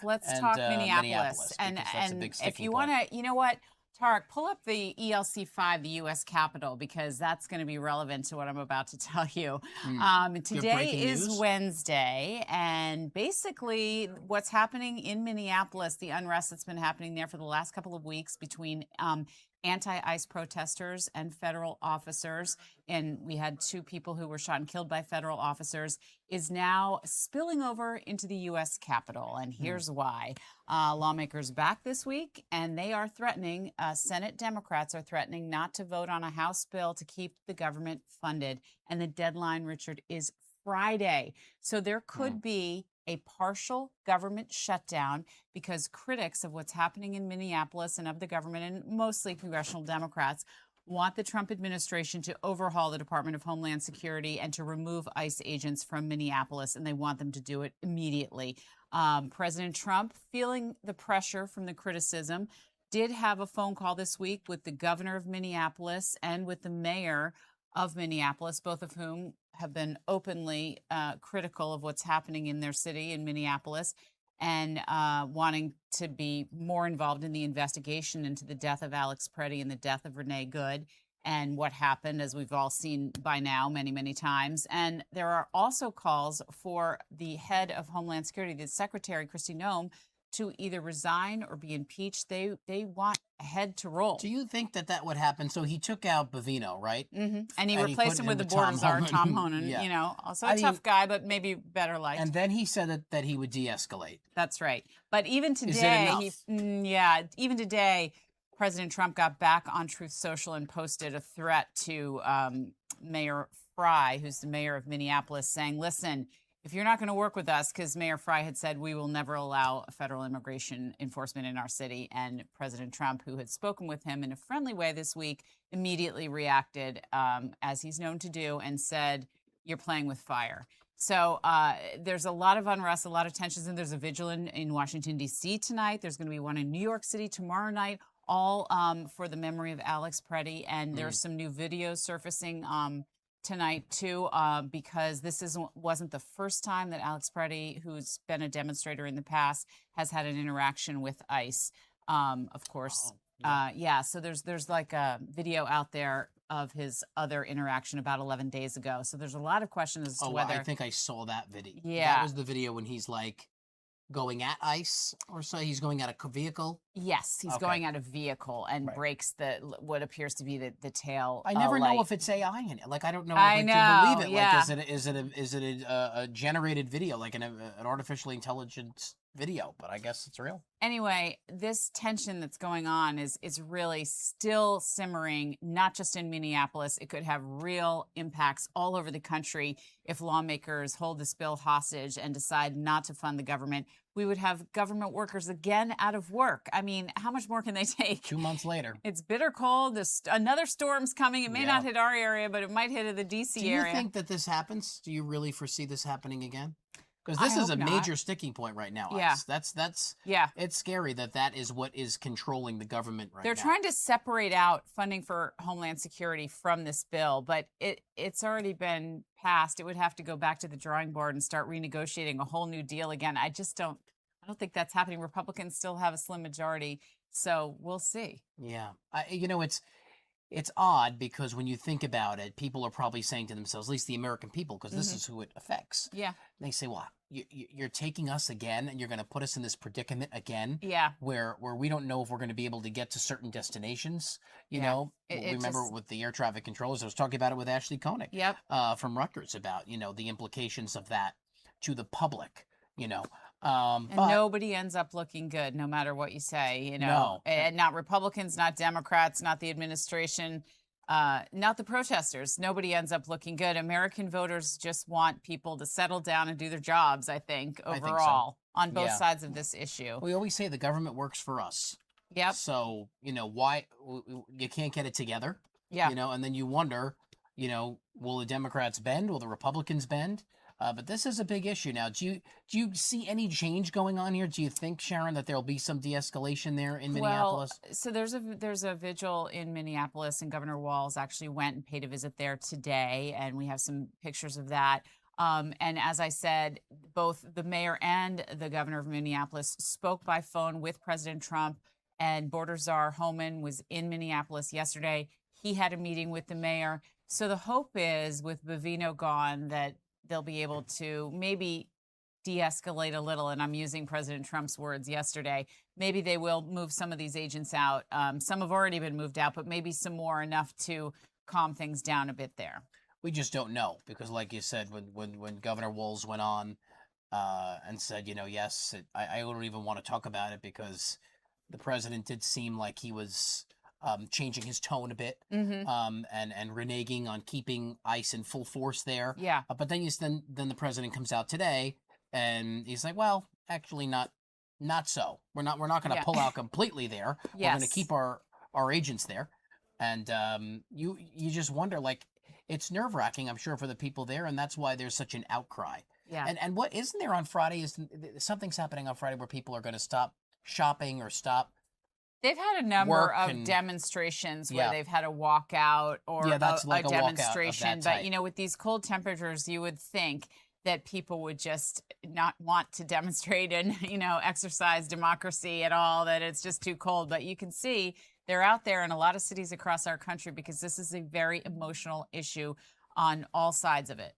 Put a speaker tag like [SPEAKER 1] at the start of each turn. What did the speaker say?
[SPEAKER 1] Let's
[SPEAKER 2] and
[SPEAKER 1] talk Minneapolis.
[SPEAKER 2] And that's a big
[SPEAKER 1] if you
[SPEAKER 2] point.
[SPEAKER 1] want to, you know what, Tarek, pull up the ELC5, the U.S. Capitol, because that's going to be relevant to what I'm about to tell you. Today is Wednesday, and basically what's happening in Minneapolis, the unrest that's been happening there for the last couple of weeks between anti-ICE protesters and federal officers, and we had 2 people who were shot and killed by federal officers, is now spilling over into the U.S. Capitol. And here's why. Lawmakers back this week, and they are threatening, Senate Democrats are threatening not to vote on a House bill to keep the government funded. And the deadline, Richard, is Friday. So there could be a partial government shutdown because critics of what's happening in Minneapolis and of the government, and mostly congressional Democrats, want the Trump administration to overhaul the Department of Homeland Security and to remove ICE agents from Minneapolis, and they want them to do it immediately. President Trump, feeling the pressure from the criticism, did have a phone call this week with the governor of Minneapolis and with the mayor of Minneapolis, both of whom have been openly critical of what's happening in their city, in Minneapolis, and wanting to be more involved in the investigation into the death of Alex Preddy and the death of Renee Good and what happened, as we've all seen by now many, many times. And there are also calls for the head of Homeland Security, the Secretary, Kristi Noem, to either resign or be impeached. They want a head to roll.
[SPEAKER 2] Do you think that would happen? So he took out Bavino, right?
[SPEAKER 1] And he replaced him with the border czar, Tom Honan. You know, also a tough guy, but maybe better liked.
[SPEAKER 2] And then he said that he would de-escalate.
[SPEAKER 1] That's right. But even today,
[SPEAKER 2] is it enough?
[SPEAKER 1] Even today, President Trump got back on Truth Social and posted a threat to Mayor Fry, who's the mayor of Minneapolis, saying, listen, if you're not going to work with us, because Mayor Fry had said we will never allow federal immigration enforcement in our city, and President Trump, who had spoken with him in a friendly way this week, immediately reacted, as he's known to do, and said, you're playing with fire. So there's a lot of unrest, a lot of tensions, and there's a vigil in Washington, D.C. tonight. There's going to be one in New York City tomorrow night, all for the memory of Alex Preddy, and there's some new videos surfacing tonight too, because this wasn't the first time that Alex Preddy, who's been a demonstrator in the past, has had an interaction with ICE. Of course, so there's like a video out there of his other interaction about 11 days ago. So there's a lot of questions as to whether.
[SPEAKER 2] I think I saw that video.
[SPEAKER 1] Yeah,
[SPEAKER 2] that was the video when he's like going at ICE, or so he's going at a vehicle.
[SPEAKER 1] Yes, he's going at a vehicle and breaks what appears to be the tail.
[SPEAKER 2] I never know if it's AI in it. Like I don't know if to believe it.
[SPEAKER 1] Yeah.
[SPEAKER 2] Like is it a generated video, like an artificially intelligent video? But I guess it's real.
[SPEAKER 1] Anyway, this tension that's going on is really still simmering, not just in Minneapolis. It could have real impacts all over the country if lawmakers hold this bill hostage and decide not to fund the government. We would have government workers again out of work. I mean, how much more can they take?
[SPEAKER 2] 2 months later.
[SPEAKER 1] It's bitter cold. Another storm's coming. It may not hit our area, but it might hit the D.C. area.
[SPEAKER 2] Do you think that this happens? Do you really foresee this happening again? Because this is a major sticking point right now.
[SPEAKER 1] Yeah.
[SPEAKER 2] That's it's scary that is what is controlling the government right now.
[SPEAKER 1] They're trying to separate out funding for Homeland Security from this bill, but it's already been passed. It would have to go back to the drawing board and start renegotiating a whole new deal again. I don't think that's happening. Republicans still have a slim majority, so we'll see.
[SPEAKER 2] Yeah. It's odd because when you think about it, people are probably saying to themselves, at least the American people, because this is who it affects.
[SPEAKER 1] Yeah.
[SPEAKER 2] They say, well, you're taking us again and you're going to put us in this predicament again.
[SPEAKER 1] Yeah.
[SPEAKER 2] Where we don't know if we're going to be able to get to certain destinations. You know, remember with the air traffic controllers, I was talking about it with Ashley Koenig from Rutgers about, the implications of that to the public,
[SPEAKER 1] and nobody ends up looking good, no matter what you say,
[SPEAKER 2] No.
[SPEAKER 1] And not Republicans, not Democrats, not the administration, not the protesters. Nobody ends up looking good. American voters just want people to settle down and do their jobs, I think, overall, on both sides of this issue.
[SPEAKER 2] We always say the government works for us.
[SPEAKER 1] Yep.
[SPEAKER 2] So, why you can't get it together?
[SPEAKER 1] Yeah.
[SPEAKER 2] And then you wonder, will the Democrats bend? Will the Republicans bend? But this is a big issue now. Do you see any change going on here? Do you think, Sharon, that there'll be some de-escalation there in Minneapolis?
[SPEAKER 1] Well, so there's a vigil in Minneapolis, and Governor Walz actually went and paid a visit there today, and we have some pictures of that. And as I said, both the mayor and the governor of Minneapolis spoke by phone with President Trump, and border czar Homan was in Minneapolis yesterday. He had a meeting with the mayor. So the hope is, with Bovino gone, that they'll be able to maybe de-escalate a little, and I'm using President Trump's words yesterday. Maybe they will move some of these agents out. Some have already been moved out, but maybe some more, enough to calm things down a bit there.
[SPEAKER 2] We just don't know, because like you said, when Governor Wolves went on and said, yes, I don't even want to talk about it, because the president did seem like he was changing his tone a bit, and reneging on keeping ICE in full force there.
[SPEAKER 1] Yeah.
[SPEAKER 2] But then then the president comes out today and he's like, well, actually not so. We're not going to pull out completely there.
[SPEAKER 1] Yes.
[SPEAKER 2] We're going to keep our agents there. And you just wonder, like, it's nerve-wracking, I'm sure, for the people there, and that's why there's such an outcry.
[SPEAKER 1] Yeah.
[SPEAKER 2] And what isn't there on Friday? Is something's happening on Friday where people are going to stop shopping or stop?
[SPEAKER 1] They've had a number of demonstrations where they've had a walkout or a demonstration. But, with these cold temperatures, you would think that people would just not want to demonstrate and, exercise democracy at all, that it's just too cold. But you can see they're out there in a lot of cities across our country, because this is a very emotional issue on all sides of it.